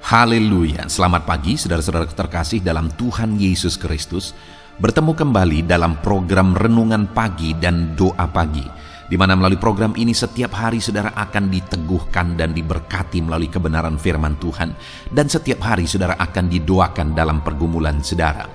Haleluya, selamat pagi saudara-saudara terkasih dalam Tuhan Yesus Kristus. Bertemu kembali dalam program Renungan Pagi dan Doa Pagi, di mana melalui program ini setiap hari saudara akan diteguhkan dan diberkati melalui kebenaran firman Tuhan. Dan setiap hari saudara akan didoakan dalam pergumulan saudara.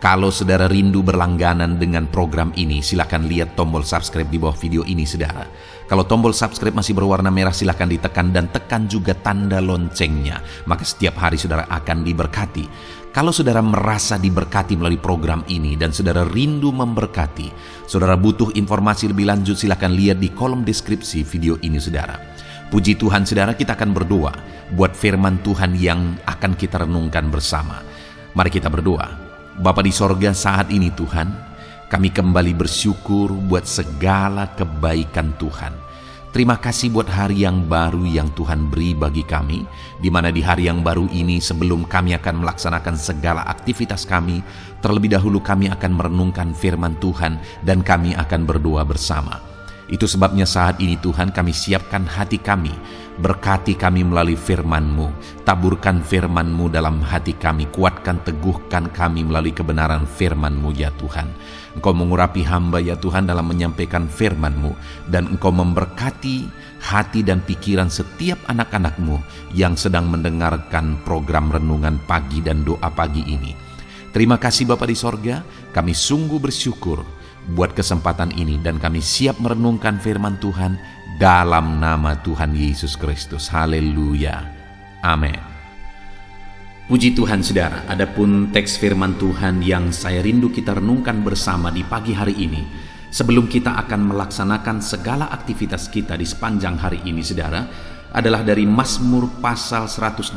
Kalau saudara rindu berlangganan dengan program ini, silakan lihat tombol subscribe di bawah video ini saudara. Kalau tombol subscribe masih berwarna merah, silakan ditekan dan tekan juga tanda loncengnya. Maka setiap hari saudara akan diberkati. Kalau saudara merasa diberkati melalui program ini dan saudara rindu memberkati, saudara butuh informasi lebih lanjut, silakan lihat di kolom deskripsi video ini saudara. Puji Tuhan saudara, kita akan berdoa buat firman Tuhan yang akan kita renungkan bersama. Mari kita berdoa. Bapa di sorga, saat ini Tuhan, kami kembali bersyukur buat segala kebaikan Tuhan. Terima kasih buat hari yang baru yang Tuhan beri bagi kami, di mana di hari yang baru ini sebelum kami akan melaksanakan segala aktivitas kami, terlebih dahulu kami akan merenungkan firman Tuhan dan kami akan berdoa bersama. Itu sebabnya saat ini Tuhan kami siapkan hati kami, berkati kami melalui firman-Mu, taburkan firman-Mu dalam hati kami, kuatkan teguhkan kami melalui kebenaran firman-Mu ya Tuhan. Engkau mengurapi hamba ya Tuhan dalam menyampaikan firman-Mu, dan Engkau memberkati hati dan pikiran setiap anak-anak-Mu yang sedang mendengarkan program Renungan Pagi dan Doa Pagi ini. Terima kasih Bapa di sorga, kami sungguh bersyukur buat kesempatan ini dan kami siap merenungkan firman Tuhan dalam nama Tuhan Yesus Kristus. Haleluya. Amin. Puji Tuhan saudara, adapun teks firman Tuhan yang saya rindu kita renungkan bersama di pagi hari ini, sebelum kita akan melaksanakan segala aktivitas kita di sepanjang hari ini saudara, adalah dari Mazmur pasal 118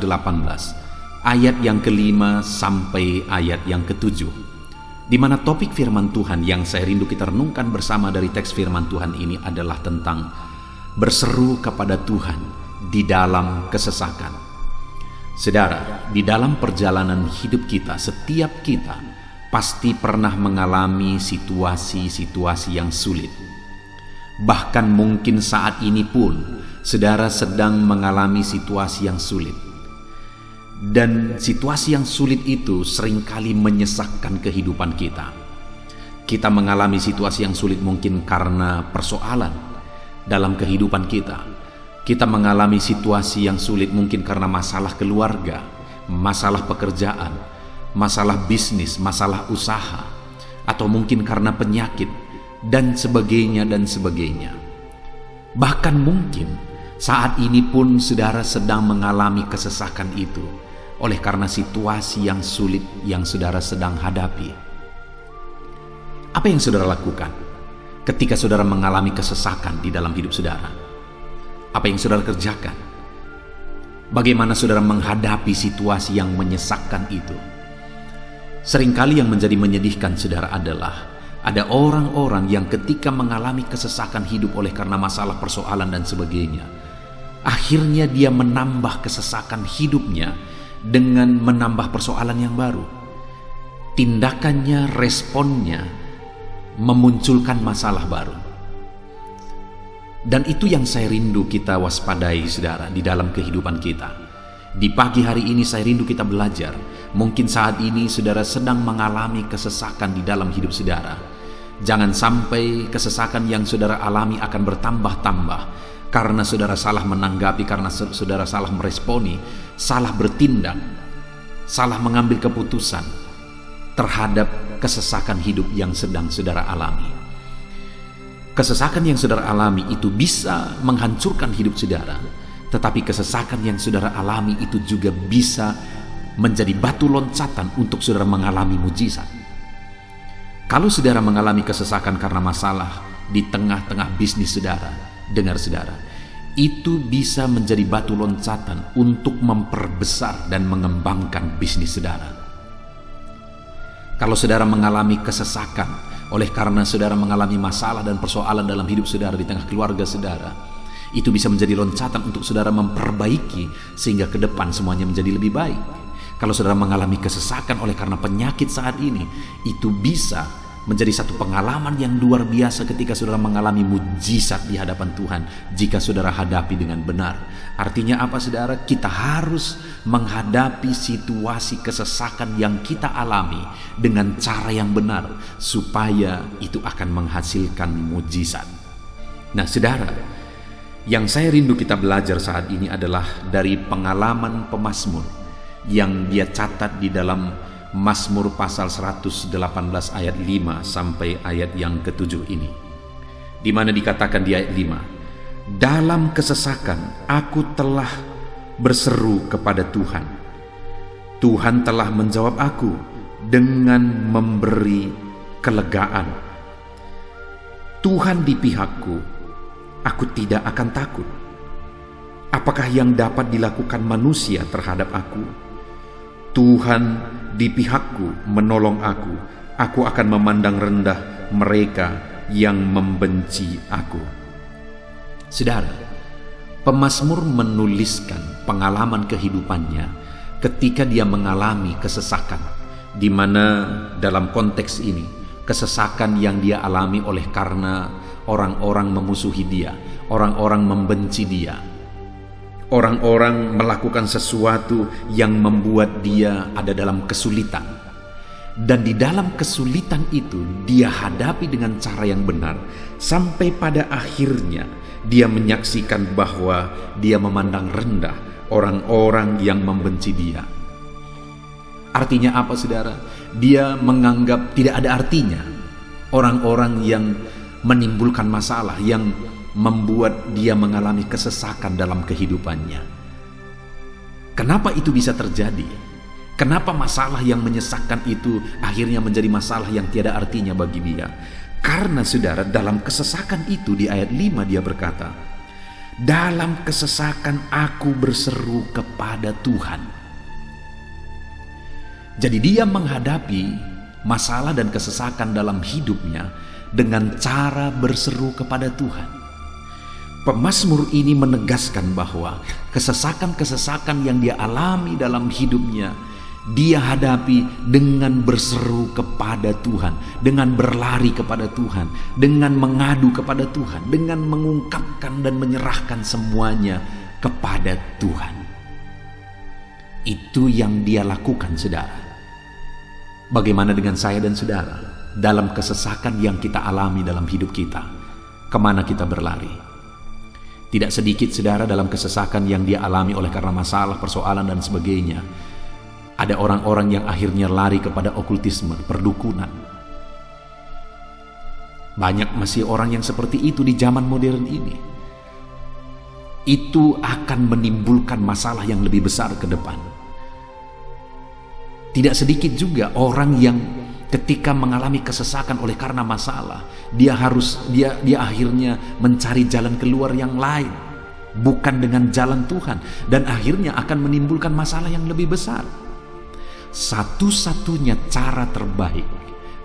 ayat yang ke-5 sampai ayat yang ke-7. Di mana topik firman Tuhan yang saya rindu kita renungkan bersama dari teks firman Tuhan ini adalah tentang berseru kepada Tuhan di dalam kesesakan. Saudara, di dalam perjalanan hidup kita, setiap kita pasti pernah mengalami situasi-situasi yang sulit. Bahkan mungkin saat ini pun saudara sedang mengalami situasi yang sulit. Dan situasi yang sulit itu seringkali menyesakkan kehidupan kita. Kita mengalami situasi yang sulit mungkin karena persoalan dalam kehidupan kita. Kita mengalami situasi yang sulit mungkin karena masalah keluarga, masalah pekerjaan, masalah bisnis, masalah usaha, atau mungkin karena penyakit, dan sebagainya dan sebagainya. Bahkan mungkin saat ini pun saudara sedang mengalami kesesakan itu oleh karena situasi yang sulit yang saudara sedang hadapi. Apa yang saudara lakukan ketika saudara mengalami kesesakan di dalam hidup saudara? Apa yang saudara kerjakan? Bagaimana saudara menghadapi situasi yang menyesakkan itu? Seringkali yang menjadi menyedihkan saudara adalah ada orang-orang yang ketika mengalami kesesakan hidup oleh karena masalah persoalan dan sebagainya, akhirnya dia menambah kesesakan hidupnya dengan menambah persoalan yang baru. Tindakannya, responnya memunculkan masalah baru. Dan itu yang saya rindu kita waspadai saudara di dalam kehidupan kita. Di pagi hari ini saya rindu kita belajar. Mungkin saat ini saudara sedang mengalami kesesakan di dalam hidup saudara. Jangan sampai kesesakan yang saudara alami akan bertambah-tambah karena saudara salah menanggapi, karena saudara salah meresponi, salah bertindak, salah mengambil keputusan terhadap kesesakan hidup yang sedang saudara alami. Kesesakan yang saudara alami itu bisa menghancurkan hidup saudara, tetapi kesesakan yang saudara alami itu juga bisa menjadi batu loncatan untuk saudara mengalami mujizat. Kalau saudara mengalami kesesakan karena masalah di tengah-tengah bisnis saudara, dengar saudara, itu bisa menjadi batu loncatan untuk memperbesar dan mengembangkan bisnis saudara. Kalau saudara mengalami kesesakan oleh karena saudara mengalami masalah dan persoalan dalam hidup saudara di tengah keluarga saudara, itu bisa menjadi loncatan untuk saudara memperbaiki sehingga ke depan semuanya menjadi lebih baik. Kalau saudara mengalami kesesakan oleh karena penyakit saat ini, itu bisa menjadi satu pengalaman yang luar biasa ketika saudara mengalami mujizat di hadapan Tuhan jika saudara hadapi dengan benar. Artinya apa saudara? Kita harus menghadapi situasi kesesakan yang kita alami dengan cara yang benar supaya itu akan menghasilkan mujizat. Nah saudara, yang saya rindu kita belajar saat ini adalah dari pengalaman pemazmur yang dia catat di dalam Mazmur pasal 118 ayat 5 sampai ayat yang ke-7 ini, di mana dikatakan di ayat 5, dalam kesesakan aku telah berseru kepada Tuhan. Tuhan telah menjawab aku dengan memberi kelegaan. Tuhan di pihakku, aku tidak akan takut. Apakah yang dapat dilakukan manusia terhadap aku? Tuhan di pihakku menolong aku akan memandang rendah mereka yang membenci aku. Saudara, pemazmur menuliskan pengalaman kehidupannya ketika dia mengalami kesesakan, di mana dalam konteks ini kesesakan yang dia alami oleh karena orang-orang memusuhi dia, orang-orang membenci dia. Orang-orang melakukan sesuatu yang membuat dia ada dalam kesulitan. Dan di dalam kesulitan itu dia hadapi dengan cara yang benar. Sampai pada akhirnya dia menyaksikan bahwa dia memandang rendah orang-orang yang membenci dia. Artinya apa saudara? Dia menganggap tidak ada artinya orang-orang yang menimbulkan masalah, yang membuat dia mengalami kesesakan dalam kehidupannya. Kenapa itu bisa terjadi? Kenapa masalah yang menyesakkan itu akhirnya menjadi masalah yang tiada artinya bagi dia? Karena saudara, dalam kesesakan itu di ayat 5 dia berkata, dalam kesesakan aku berseru kepada Tuhan. Jadi dia menghadapi masalah dan kesesakan dalam hidupnya dengan cara berseru kepada Tuhan. Pemazmur ini menegaskan bahwa kesesakan-kesesakan yang dia alami dalam hidupnya, dia hadapi dengan berseru kepada Tuhan, dengan berlari kepada Tuhan, dengan mengadu kepada Tuhan, dengan mengungkapkan dan menyerahkan semuanya kepada Tuhan. Itu yang dia lakukan saudara. Bagaimana dengan saya dan saudara? Dalam kesesakan yang kita alami dalam hidup kita, kemana kita berlari? Tidak sedikit saudara dalam kesesakan yang dia alami oleh karena masalah, persoalan dan sebagainya. Ada orang-orang yang akhirnya lari kepada okultisme, perdukunan. Banyak masih orang yang seperti itu di zaman modern ini. Itu akan menimbulkan masalah yang lebih besar ke depan. Tidak sedikit juga orang yang ketika mengalami kesesakan oleh karena masalah, dia akhirnya mencari jalan keluar yang lain, bukan dengan jalan Tuhan, dan akhirnya akan menimbulkan masalah yang lebih besar. Satu-satunya cara terbaik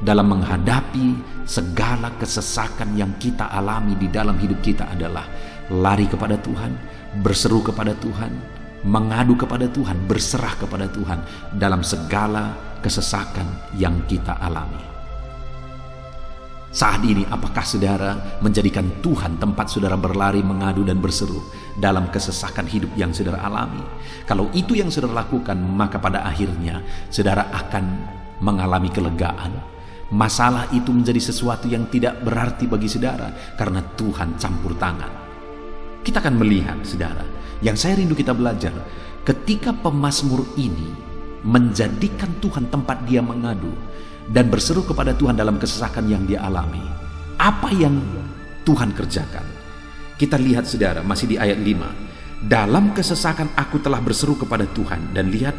dalam menghadapi segala kesesakan yang kita alami di dalam hidup kita adalah lari kepada Tuhan, berseru kepada Tuhan, mengadu kepada Tuhan, berserah kepada Tuhan dalam segala kesesakan yang kita alami. Saat ini apakah saudara menjadikan Tuhan tempat saudara berlari, mengadu dan berseru dalam kesesakan hidup yang saudara alami? Kalau itu yang saudara lakukan, maka pada akhirnya saudara akan mengalami kelegaan. Masalah itu menjadi sesuatu yang tidak berarti bagi saudara karena Tuhan campur tangan. Kita akan melihat saudara, yang saya rindu kita belajar, ketika pemazmur ini menjadikan Tuhan tempat dia mengadu dan berseru kepada Tuhan dalam kesesakan yang dia alami, apa yang Tuhan kerjakan? Kita lihat saudara, masih di ayat 5. Dalam kesesakan aku telah berseru kepada Tuhan, dan lihat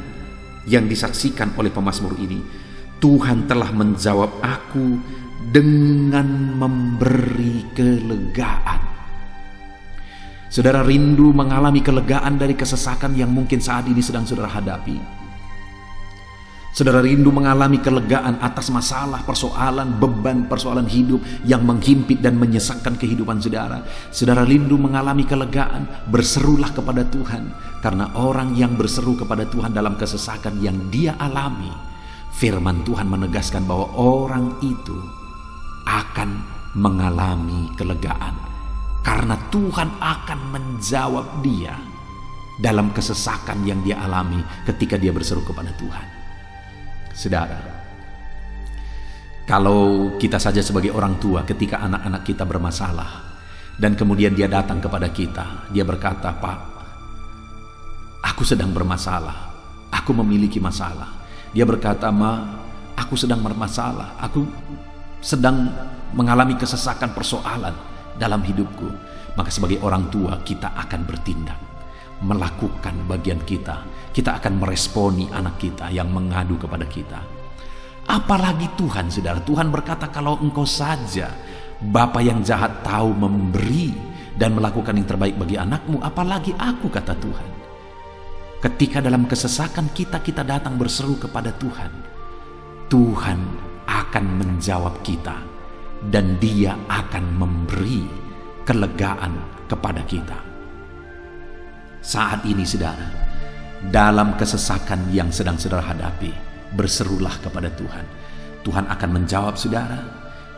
yang disaksikan oleh pemazmur ini, Tuhan telah menjawab aku dengan memberi kelegaan. Saudara rindu mengalami kelegaan dari kesesakan yang mungkin saat ini sedang saudara hadapi. Saudara rindu mengalami kelegaan atas masalah, persoalan, beban, persoalan hidup yang menghimpit dan menyesakkan kehidupan saudara. Saudara rindu mengalami kelegaan, berserulah kepada Tuhan. Karena orang yang berseru kepada Tuhan dalam kesesakan yang dia alami, firman Tuhan menegaskan bahwa orang itu akan mengalami kelegaan, karena Tuhan akan menjawab dia dalam kesesakan yang dia alami ketika dia berseru kepada Tuhan. Saudara, kalau kita saja sebagai orang tua, ketika anak-anak kita bermasalah dan kemudian dia datang kepada kita, dia berkata, "Pak, aku sedang bermasalah, aku memiliki masalah." Dia berkata, "Ma, aku sedang bermasalah, aku sedang mengalami kesesakan persoalan dalam hidupku." Maka sebagai orang tua kita akan bertindak, melakukan bagian kita. Kita akan meresponi anak kita yang mengadu kepada kita. Apalagi Tuhan, saudara. Tuhan berkata, "Kalau engkau saja, Bapa yang jahat, tahu memberi dan melakukan yang terbaik bagi anakmu, apalagi aku," kata Tuhan. Ketika dalam kesesakan kita datang berseru kepada Tuhan, Tuhan akan menjawab kita dan Dia akan memberi kelegaan kepada kita. Saat ini, saudara, dalam kesesakan yang sedang saudara hadapi, berserulah kepada Tuhan. Tuhan akan menjawab saudara,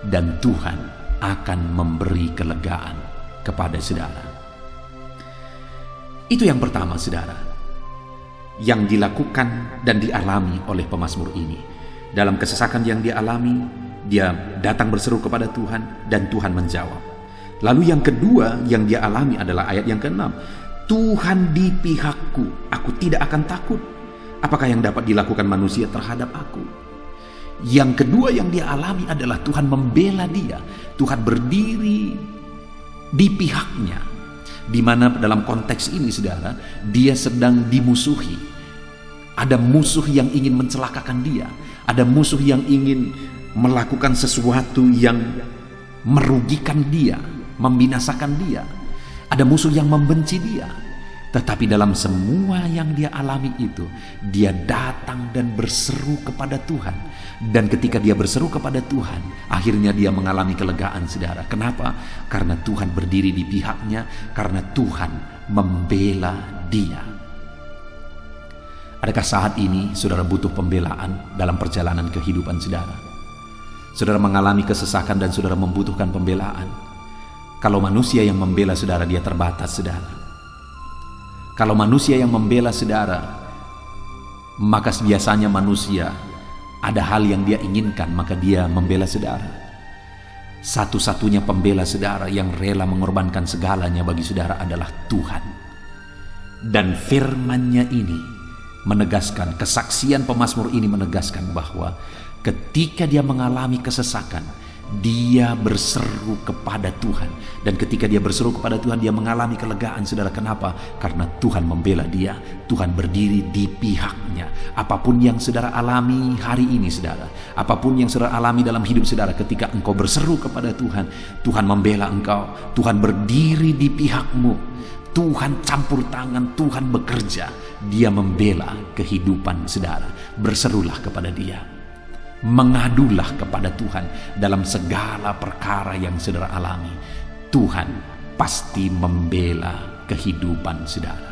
dan Tuhan akan memberi kelegaan kepada saudara. Itu yang pertama, saudara, yang dilakukan dan dialami oleh pemazmur ini. Dalam kesesakan yang dia alami, dia datang berseru kepada Tuhan dan Tuhan menjawab. Lalu yang kedua yang dia alami adalah ayat yang ke-6. "Tuhan di pihakku, aku tidak akan takut. Apakah yang dapat dilakukan manusia terhadap aku?" Yang kedua yang dia alami adalah Tuhan membela dia. Tuhan berdiri di pihaknya. Di mana dalam konteks ini, saudara, dia sedang dimusuhi. Ada musuh yang ingin mencelakakan dia. Ada musuh yang ingin melakukan sesuatu yang merugikan dia, membinasakan dia. Ada musuh yang membenci dia. Tetapi dalam semua yang dia alami itu, dia datang dan berseru kepada Tuhan. Dan ketika dia berseru kepada Tuhan, akhirnya dia mengalami kelegaan, saudara. Kenapa? Karena Tuhan berdiri di pihaknya, karena Tuhan membela dia. Adakah saat ini saudara butuh pembelaan dalam perjalanan kehidupan saudara? Saudara mengalami kesesakan dan saudara membutuhkan pembelaan. Kalau manusia yang membela saudara, dia terbatas, saudara. Kalau manusia yang membela saudara, maka biasanya manusia ada hal yang dia inginkan, maka dia membela saudara. Satu-satunya pembela saudara yang rela mengorbankan segalanya bagi saudara adalah Tuhan. Dan firman-Nya ini menegaskan, kesaksian pemazmur ini menegaskan bahwa ketika dia mengalami kesesakan, dia berseru kepada Tuhan. Dan ketika dia berseru kepada Tuhan, dia mengalami kelegaan, saudara. Kenapa? Karena Tuhan membela dia. Tuhan berdiri di pihaknya. Apapun yang saudara alami hari ini, saudara, apapun yang saudara alami dalam hidup saudara, ketika engkau berseru kepada Tuhan, Tuhan membela engkau. Tuhan berdiri di pihakmu. Tuhan campur tangan, Tuhan bekerja. Dia membela kehidupan saudara. Berserulah kepada Dia. Mengadulah kepada Tuhan dalam segala perkara yang saudara alami. Tuhan pasti membela kehidupan saudara.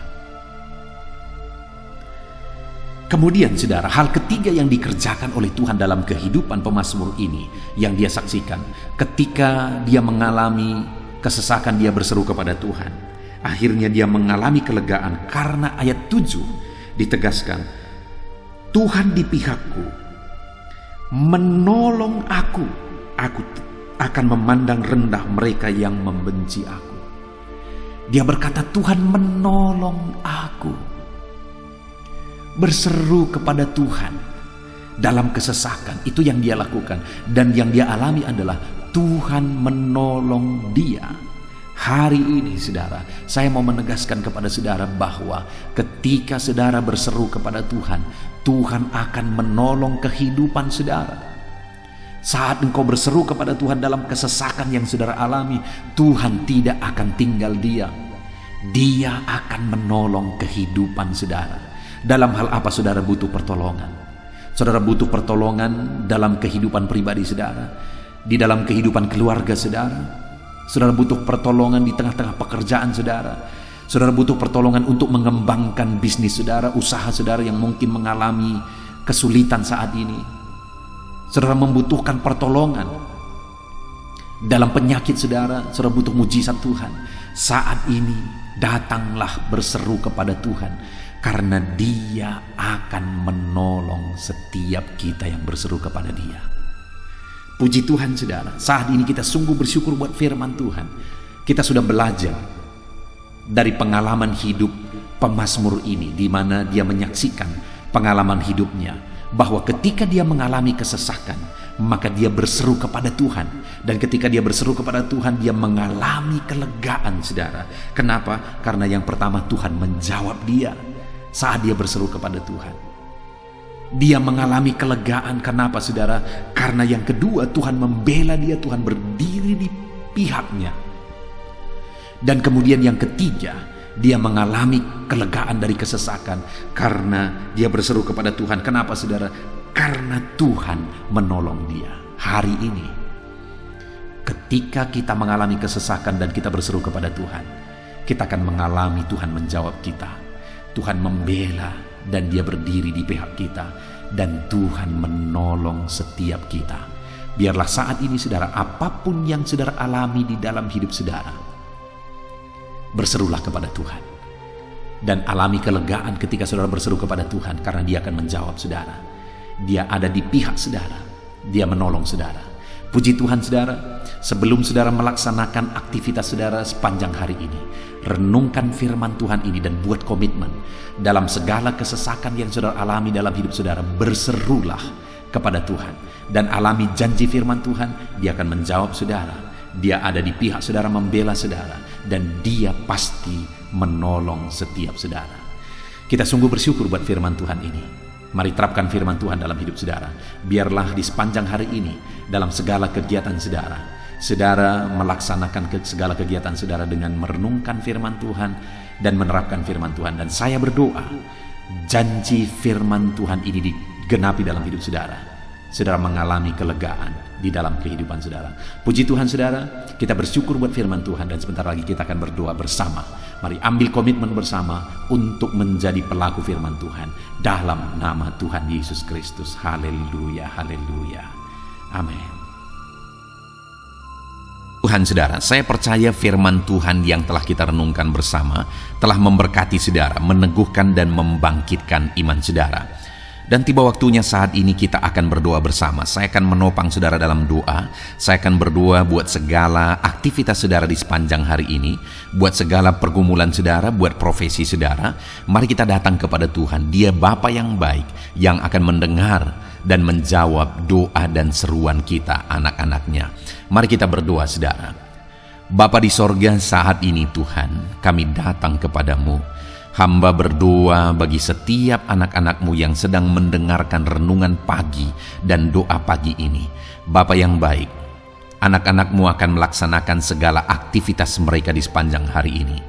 Kemudian, saudara, hal ketiga yang dikerjakan oleh Tuhan dalam kehidupan pemazmur ini yang dia saksikan, ketika dia mengalami kesesakan, dia berseru kepada Tuhan. Akhirnya dia mengalami kelegaan karena ayat 7 ditegaskan, "Tuhan di pihakku, menolong aku akan memandang rendah mereka yang membenci aku." Dia berkata, Tuhan menolong aku. Berseru kepada Tuhan dalam kesesakan, itu yang dia lakukan. Dan yang dia alami adalah Tuhan menolong dia. Hari ini, saudara, saya mau menegaskan kepada saudara bahwa ketika saudara berseru kepada Tuhan, Tuhan akan menolong kehidupan saudara. Saat engkau berseru kepada Tuhan dalam kesesakan yang saudara alami, Tuhan tidak akan tinggal diam. Dia akan menolong kehidupan saudara. Dalam hal apa saudara butuh pertolongan? Saudara butuh pertolongan dalam kehidupan pribadi saudara, di dalam kehidupan keluarga saudara. Saudara butuh pertolongan di tengah-tengah pekerjaan saudara. Saudara butuh pertolongan untuk mengembangkan bisnis saudara, usaha saudara yang mungkin mengalami kesulitan saat ini. Saudara membutuhkan pertolongan Dalam penyakit saudara butuh mujizat Tuhan. Saat ini datanglah berseru kepada Tuhan, karena Dia akan menolong setiap kita yang berseru kepada Dia. Puji Tuhan saudara, saat ini kita sungguh bersyukur buat firman Tuhan. Kita sudah belajar dari pengalaman hidup pemazmur ini, di mana dia menyaksikan pengalaman hidupnya, bahwa ketika dia mengalami kesesakan, maka dia berseru kepada Tuhan. Dan ketika dia berseru kepada Tuhan, dia mengalami kelegaan saudara. Kenapa? Karena yang pertama, Tuhan menjawab dia saat dia berseru kepada Tuhan. Dia mengalami kelegaan. Kenapa saudara? Karena yang kedua, Tuhan membela dia, Tuhan berdiri di pihaknya. Dan kemudian yang ketiga, dia mengalami kelegaan dari kesesakan karena dia berseru kepada Tuhan. Kenapa saudara? Karena Tuhan menolong dia. Hari ini, ketika kita mengalami kesesakan dan kita berseru kepada Tuhan, kita akan mengalami Tuhan menjawab kita. Tuhan membela dan dia berdiri di pihak kita, dan Tuhan menolong setiap kita. Biarlah saat ini saudara, apapun yang saudara alami di dalam hidup saudara, berserulah kepada Tuhan dan alami kelegaan ketika saudara berseru kepada Tuhan, karena Dia akan menjawab saudara. Dia ada di pihak saudara, Dia menolong saudara. Puji Tuhan saudara, sebelum saudara melaksanakan aktivitas saudara sepanjang hari ini, renungkan firman Tuhan ini dan buat komitmen. Dalam segala kesesakan yang saudara alami dalam hidup saudara, berserulah kepada Tuhan dan alami janji firman Tuhan. Dia akan menjawab saudara. Dia ada di pihak saudara, membela saudara, dan Dia pasti menolong setiap saudara. Kita sungguh bersyukur buat firman Tuhan ini. Mari terapkan firman Tuhan dalam hidup saudara. Biarlah di sepanjang hari ini, dalam segala kegiatan saudara, saudara melaksanakan segala kegiatan saudara dengan merenungkan firman Tuhan dan menerapkan firman Tuhan. Dan saya berdoa, janji firman Tuhan ini digenapi dalam hidup saudara. Saudara mengalami kelegaan di dalam kehidupan saudara. Puji Tuhan saudara, kita bersyukur buat firman Tuhan, dan sebentar lagi kita akan berdoa bersama. Mari ambil komitmen bersama untuk menjadi pelaku firman Tuhan dalam nama Tuhan Yesus Kristus. Haleluya, haleluya. Amin. Tuhan saudara, saya percaya firman Tuhan yang telah kita renungkan bersama telah memberkati saudara, meneguhkan dan membangkitkan iman saudara. Dan tiba waktunya saat ini kita akan berdoa bersama. Saya akan menopang saudara dalam doa. Saya akan berdoa buat segala aktivitas saudara di sepanjang hari ini, buat segala pergumulan saudara, buat profesi saudara. Mari kita datang kepada Tuhan. Dia Bapa yang baik, yang akan mendengar dan menjawab doa dan seruan kita, anak-anaknya. Mari kita berdoa saudara. Bapa di sorga, saat ini Tuhan, kami datang kepadamu. Hamba berdoa bagi setiap anak-anak-Mu yang sedang mendengarkan renungan pagi dan doa pagi ini. Bapa yang baik, anak-anak-Mu akan melaksanakan segala aktivitas mereka di sepanjang hari ini.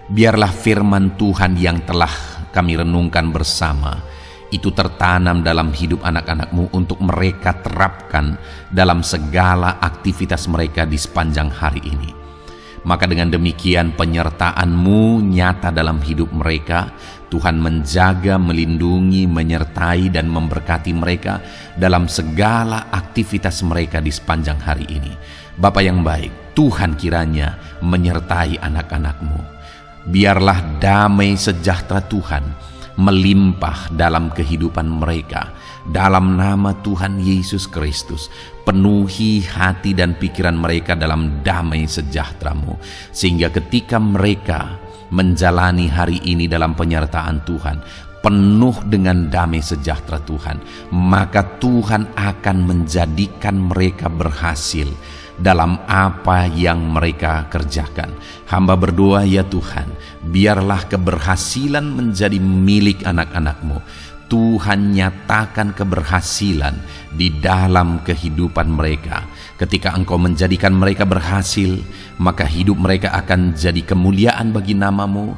Biarlah firman Tuhan yang telah kami renungkan bersama itu tertanam dalam hidup anak-anak-Mu untuk mereka terapkan dalam segala aktivitas mereka di sepanjang hari ini. Maka dengan demikian penyertaan-Mu nyata dalam hidup mereka. Tuhan menjaga, melindungi, menyertai dan memberkati mereka dalam segala aktivitas mereka di sepanjang hari ini. Bapa yang baik, Tuhan kiranya menyertai anak-anak-Mu. Biarlah damai sejahtera Tuhan melimpah dalam kehidupan mereka. Dalam nama Tuhan Yesus Kristus, penuhi hati dan pikiran mereka dalam damai sejahtera-Mu, sehingga ketika mereka menjalani hari ini dalam penyertaan Tuhan, penuh dengan damai sejahtera Tuhan, maka Tuhan akan menjadikan mereka berhasil dalam apa yang mereka kerjakan. Hamba berdoa ya Tuhan, biarlah keberhasilan menjadi milik anak-anak-Mu. Tuhan nyatakan keberhasilan di dalam kehidupan mereka. Ketika Engkau menjadikan mereka berhasil, maka hidup mereka akan jadi kemuliaan bagi nama-Mu,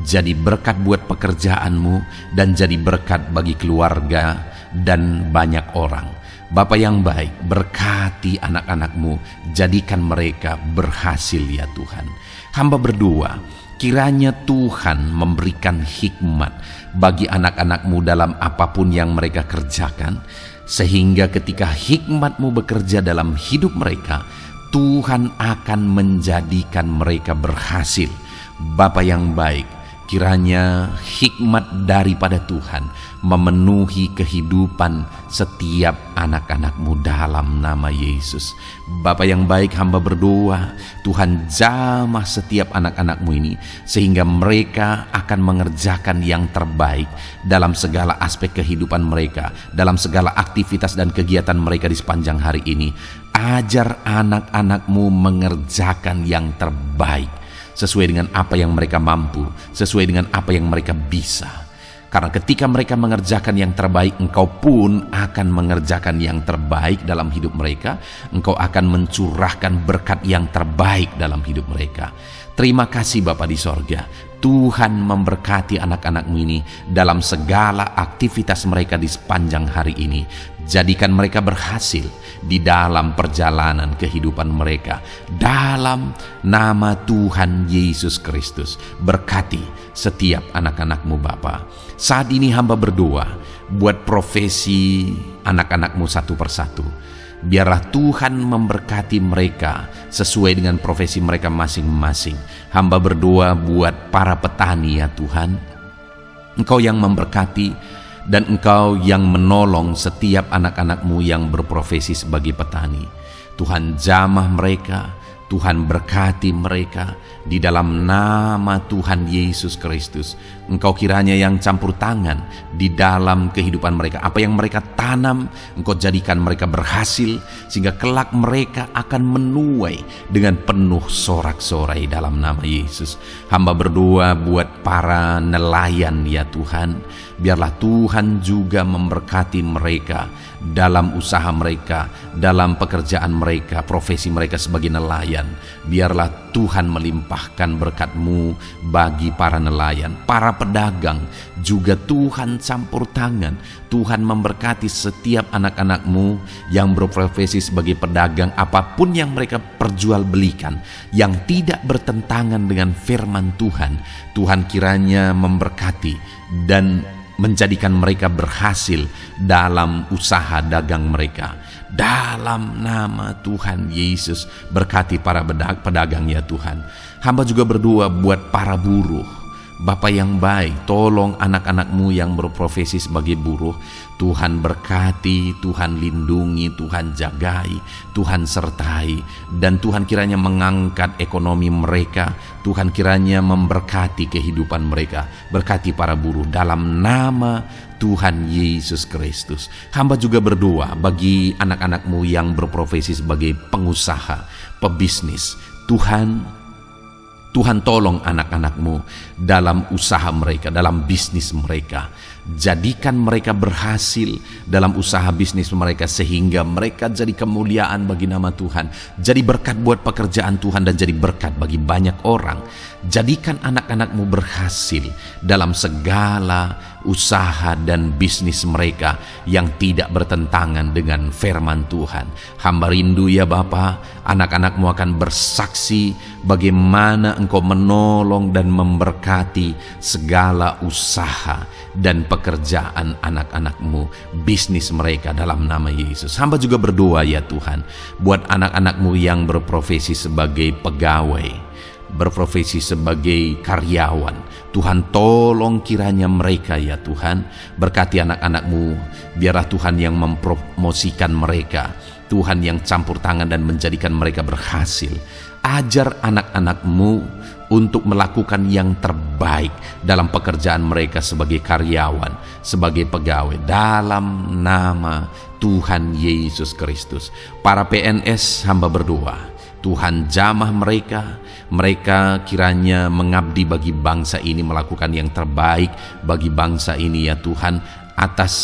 jadi berkat buat pekerjaan-Mu, dan jadi berkat bagi keluarga dan banyak orang. Bapa yang baik, berkati anak-anak-Mu, jadikan mereka berhasil ya Tuhan. Hamba berdoa, kiranya Tuhan memberikan hikmat bagi anak-anak-Mu dalam apapun yang mereka kerjakan, sehingga ketika hikmat-Mu bekerja dalam hidup mereka, Tuhan akan menjadikan mereka berhasil. Bapa yang baik, kiranya hikmat daripada Tuhan memenuhi kehidupan setiap anak-anak-Mu dalam nama Yesus. Bapa yang baik, hamba berdoa, Tuhan jamah setiap anak-anak-Mu ini, sehingga mereka akan mengerjakan yang terbaik dalam segala aspek kehidupan mereka, dalam segala aktivitas dan kegiatan mereka di sepanjang hari ini. Ajar anak-anak-Mu mengerjakan yang terbaik, sesuai dengan apa yang mereka mampu, sesuai dengan apa yang mereka bisa. Karena ketika mereka mengerjakan yang terbaik, Engkau pun akan mengerjakan yang terbaik dalam hidup mereka. Engkau akan mencurahkan berkat yang terbaik dalam hidup mereka. Terima kasih Bapa di sorga. Tuhan memberkati anak-anak-Mu ini dalam segala aktivitas mereka di sepanjang hari ini. Jadikan mereka berhasil di dalam perjalanan kehidupan mereka. Dalam nama Tuhan Yesus Kristus, berkati setiap anak-anak-Mu Bapa. Saat ini hamba berdoa buat profesi anak-anak-Mu satu persatu. Biarlah Tuhan memberkati mereka sesuai dengan profesi mereka masing-masing. Hamba berdoa buat para petani ya Tuhan. Engkau yang memberkati dan Engkau yang menolong setiap anak-anak-Mu yang berprofesi sebagai petani. Tuhan jamah mereka, Tuhan berkati mereka di dalam nama Tuhan Yesus Kristus. Engkau kiranya yang campur tangan di dalam kehidupan mereka. Apa yang mereka tanam, Engkau jadikan mereka berhasil, sehingga kelak mereka akan menuai dengan penuh sorak-sorai dalam nama Yesus. Hamba berdoa buat para nelayan ya Tuhan. Biarlah Tuhan juga memberkati mereka dalam usaha mereka, dalam pekerjaan mereka, profesi mereka sebagai nelayan. Biarlah Tuhan melimpahkan berkat-Mu bagi para nelayan, para pedagang juga Tuhan campur tangan. Tuhan memberkati setiap anak-anak-Mu yang berprofesi sebagai pedagang, apapun yang mereka perjualbelikan yang tidak bertentangan dengan firman Tuhan. Tuhan kiranya memberkati dan menjadikan mereka berhasil dalam usaha dagang mereka. Dalam nama Tuhan Yesus, berkati para pedagang ya Tuhan. Hamba juga berdoa buat para buruh. Bapa yang baik, tolong anak-anak-Mu yang berprofesi sebagai buruh. Tuhan berkati, Tuhan lindungi, Tuhan jagai, Tuhan sertai. Dan Tuhan kiranya mengangkat ekonomi mereka. Tuhan kiranya memberkati kehidupan mereka. Berkati para buruh dalam nama Tuhan Yesus Kristus. Hamba juga berdoa bagi anak-anak-Mu yang berprofesi sebagai pengusaha, pebisnis. Tuhan tolong anak-anak-Mu dalam usaha mereka, dalam bisnis mereka. Jadikan mereka berhasil dalam usaha bisnis mereka, sehingga mereka jadi kemuliaan bagi nama Tuhan. Jadi berkat buat pekerjaan Tuhan dan jadi berkat bagi banyak orang. Jadikan anak-anak-Mu berhasil dalam segala usaha dan bisnis mereka yang tidak bertentangan dengan firman Tuhan. Hamba rindu ya Bapa, anak-anak-Mu akan bersaksi bagaimana Engkau menolong dan memberkati segala usaha dan pekerjaan anak-anak-Mu, bisnis mereka dalam nama Yesus. Hamba juga berdoa ya Tuhan buat anak-anak-Mu yang berprofesi sebagai pegawai, berprofesi sebagai karyawan. Tuhan tolong kiranya mereka ya Tuhan, berkati anak-anak-Mu. Biarlah Tuhan yang mempromosikan mereka, Tuhan yang campur tangan dan menjadikan mereka berhasil. Ajar anak-anak-Mu untuk melakukan yang terbaik dalam pekerjaan mereka sebagai karyawan, sebagai pegawai, dalam nama Tuhan Yesus Kristus. Para PNS hamba berdoa, Tuhan jamah mereka kiranya mengabdi bagi bangsa ini, melakukan yang terbaik bagi bangsa ini ya Tuhan, atas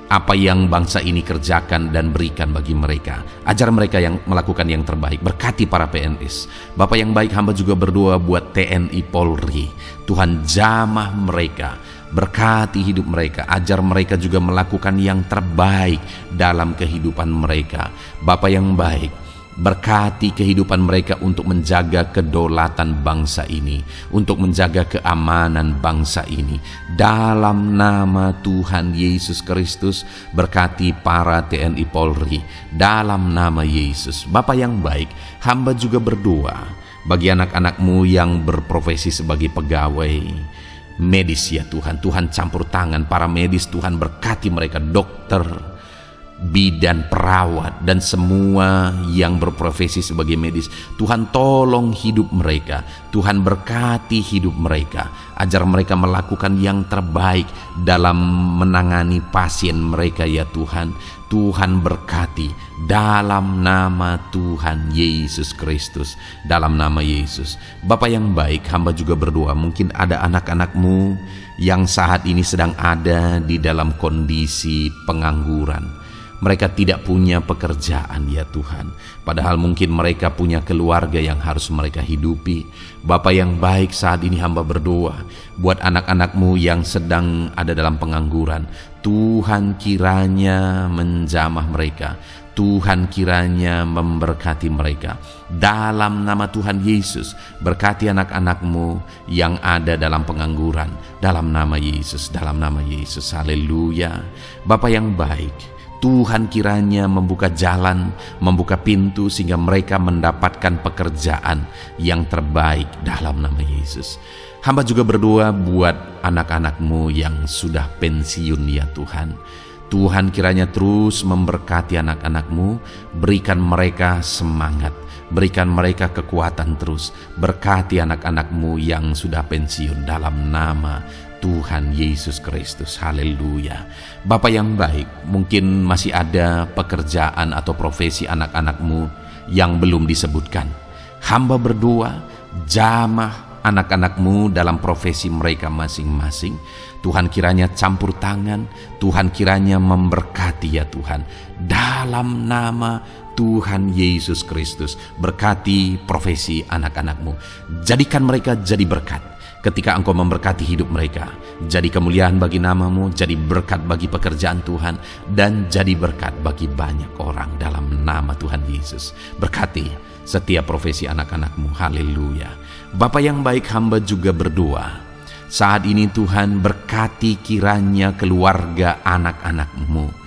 apa yang bangsa ini kerjakan dan berikan bagi mereka. Ajar mereka yang melakukan yang terbaik. Berkati para PNS. Bapak yang baik, hamba juga berdoa buat TNI Polri. Tuhan jamah mereka, berkati hidup mereka, ajar mereka juga melakukan yang terbaik dalam kehidupan mereka. Bapak yang baik, Berkati kehidupan mereka untuk menjaga kedaulatan bangsa ini, untuk menjaga keamanan bangsa ini. Dalam nama Tuhan Yesus Kristus, berkati para TNI Polri. Dalam nama Yesus. Bapa yang baik, hamba juga berdoa bagi anak-anak-Mu yang berprofesi sebagai pegawai medis ya Tuhan. Tuhan campur tangan para medis, Tuhan berkati mereka, dokter, bidan, perawat, dan semua yang berprofesi sebagai medis. Tuhan tolong hidup mereka, Tuhan berkati hidup mereka, ajar mereka melakukan yang terbaik dalam menangani pasien mereka ya Tuhan. Tuhan berkati dalam nama Tuhan Yesus Kristus, dalam nama Yesus. Bapa yang baik, hamba juga berdoa, mungkin ada anak-anak-Mu yang saat ini sedang ada di dalam kondisi pengangguran. Mereka tidak punya pekerjaan ya Tuhan, padahal mungkin mereka punya keluarga yang harus mereka hidupi. Bapa yang baik, saat ini hamba berdoa buat anak-anak-Mu yang sedang ada dalam pengangguran. Tuhan kiranya menjamah mereka, Tuhan kiranya memberkati mereka. Dalam nama Tuhan Yesus, berkati anak-anak-Mu yang ada dalam pengangguran. Dalam nama Yesus, dalam nama Yesus, haleluya. Bapa yang baik, Tuhan kiranya membuka jalan, membuka pintu sehingga mereka mendapatkan pekerjaan yang terbaik dalam nama Yesus. Hamba juga berdoa buat anak-anak-Mu yang sudah pensiun ya Tuhan. Tuhan kiranya terus memberkati anak-anak-Mu, berikan mereka semangat, berikan mereka kekuatan terus. Berkati anak-anak-Mu yang sudah pensiun dalam nama Tuhan Yesus Kristus, haleluya. Bapa yang baik, mungkin masih ada pekerjaan atau profesi anak-anak-Mu yang belum disebutkan. Hamba berdoa, jamah anak-anak-Mu dalam profesi mereka masing-masing. Tuhan kiranya campur tangan, Tuhan kiranya memberkati ya Tuhan. Dalam nama Tuhan Yesus Kristus, berkati profesi anak-anak-Mu. Jadikan mereka jadi berkat. Ketika Engkau memberkati hidup mereka, jadi kemuliaan bagi nama-Mu, jadi berkat bagi pekerjaan Tuhan, dan jadi berkat bagi banyak orang dalam nama Tuhan Yesus. Berkati setiap profesi anak-anak-Mu, haleluya. Bapa yang baik, hamba juga berdoa, saat ini Tuhan berkati kiranya keluarga anak-anak-Mu.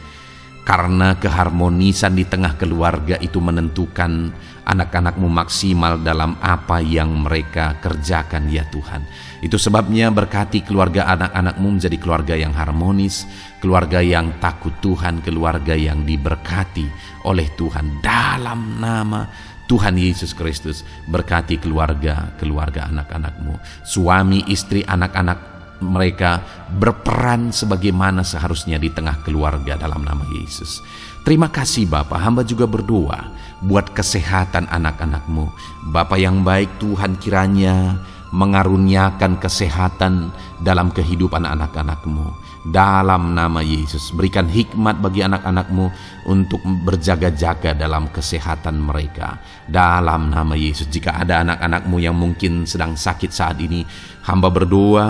Karena keharmonisan di tengah keluarga itu menentukan anak-anak-Mu maksimal dalam apa yang mereka kerjakan ya Tuhan. Itu sebabnya berkati keluarga anak-anak-Mu menjadi keluarga yang harmonis, keluarga yang takut Tuhan, keluarga yang diberkati oleh Tuhan. Dalam nama Tuhan Yesus Kristus, berkati keluarga anak-anak-Mu. Suami, istri, anak-anak mereka berperan sebagaimana seharusnya di tengah keluarga dalam nama Yesus. Terima kasih Bapa, hamba juga berdoa buat kesehatan anak-anak-Mu. Bapa yang baik, Tuhan kiranya mengaruniakan kesehatan dalam kehidupan anak-anak-Mu. Dalam nama Yesus, berikan hikmat bagi anak-anak-Mu untuk berjaga-jaga dalam kesehatan mereka. Dalam nama Yesus, jika ada anak-anak-Mu yang mungkin sedang sakit saat ini, hamba berdoa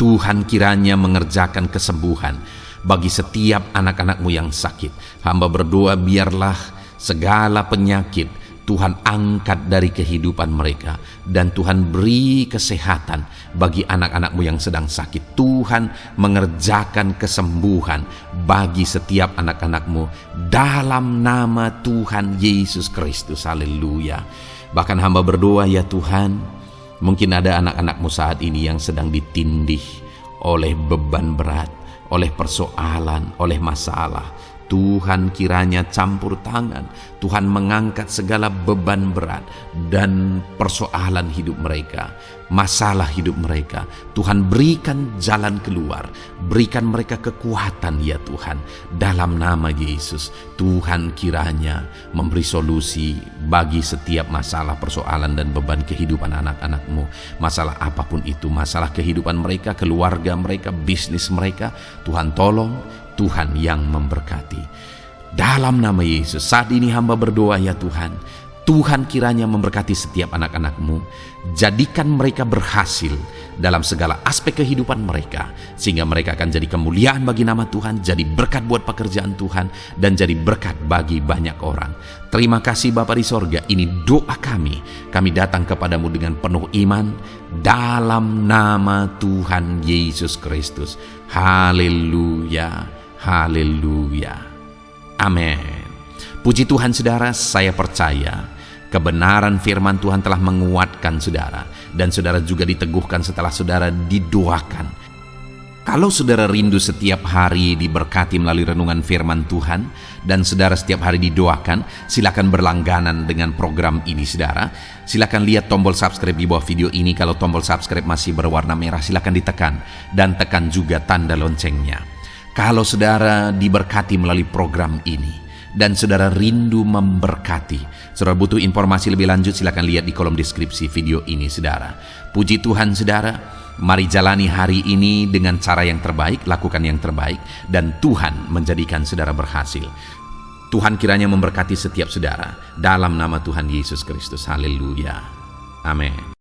Tuhan kiranya mengerjakan kesembuhan bagi setiap anak-anak-Mu yang sakit. Hamba berdoa biarlah segala penyakit Tuhan angkat dari kehidupan mereka, dan Tuhan beri kesehatan bagi anak-anak-Mu yang sedang sakit. Tuhan mengerjakan kesembuhan bagi setiap anak-anak-Mu dalam nama Tuhan Yesus Kristus, haleluya. Bahkan hamba berdoa ya Tuhan, mungkin ada anak-anak-Mu saat ini yang sedang ditindih oleh beban berat, oleh persoalan, oleh masalah. Tuhan kiranya campur tangan, Tuhan mengangkat segala beban berat dan persoalan hidup mereka, masalah hidup mereka. Tuhan berikan jalan keluar, berikan mereka kekuatan ya Tuhan. Dalam nama Yesus, Tuhan kiranya memberi solusi bagi setiap masalah, persoalan dan beban kehidupan anak-anak-Mu. Masalah apapun itu, masalah kehidupan mereka, keluarga mereka, bisnis mereka, Tuhan tolong, Tuhan yang memberkati. Dalam nama Yesus, saat ini hamba berdoa ya Tuhan, Tuhan kiranya memberkati setiap anak-anak-Mu. Jadikan mereka berhasil dalam segala aspek kehidupan mereka, sehingga mereka akan jadi kemuliaan bagi nama Tuhan, jadi berkat buat pekerjaan Tuhan, dan jadi berkat bagi banyak orang. Terima kasih Bapa di sorga, ini doa kami. Kami datang kepadamu dengan penuh iman, dalam nama Tuhan Yesus Kristus. Haleluya, haleluya, amin. Puji Tuhan saudara, saya percaya kebenaran firman Tuhan telah menguatkan saudara, dan saudara juga diteguhkan setelah saudara didoakan. Kalau saudara rindu setiap hari diberkati melalui renungan firman Tuhan, dan saudara setiap hari didoakan, silakan berlangganan dengan program ini saudara. Silakan lihat tombol subscribe di bawah video ini. Kalau tombol subscribe masih berwarna merah, silakan ditekan, dan tekan juga tanda loncengnya. Kalau saudara diberkati melalui program ini, dan saudara rindu memberkati, saudara butuh informasi lebih lanjut, silakan lihat di kolom deskripsi video ini saudara. Puji Tuhan saudara, mari jalani hari ini dengan cara yang terbaik, lakukan yang terbaik, dan Tuhan menjadikan saudara berhasil. Tuhan kiranya memberkati setiap saudara dalam nama Tuhan Yesus Kristus. Haleluya, amin.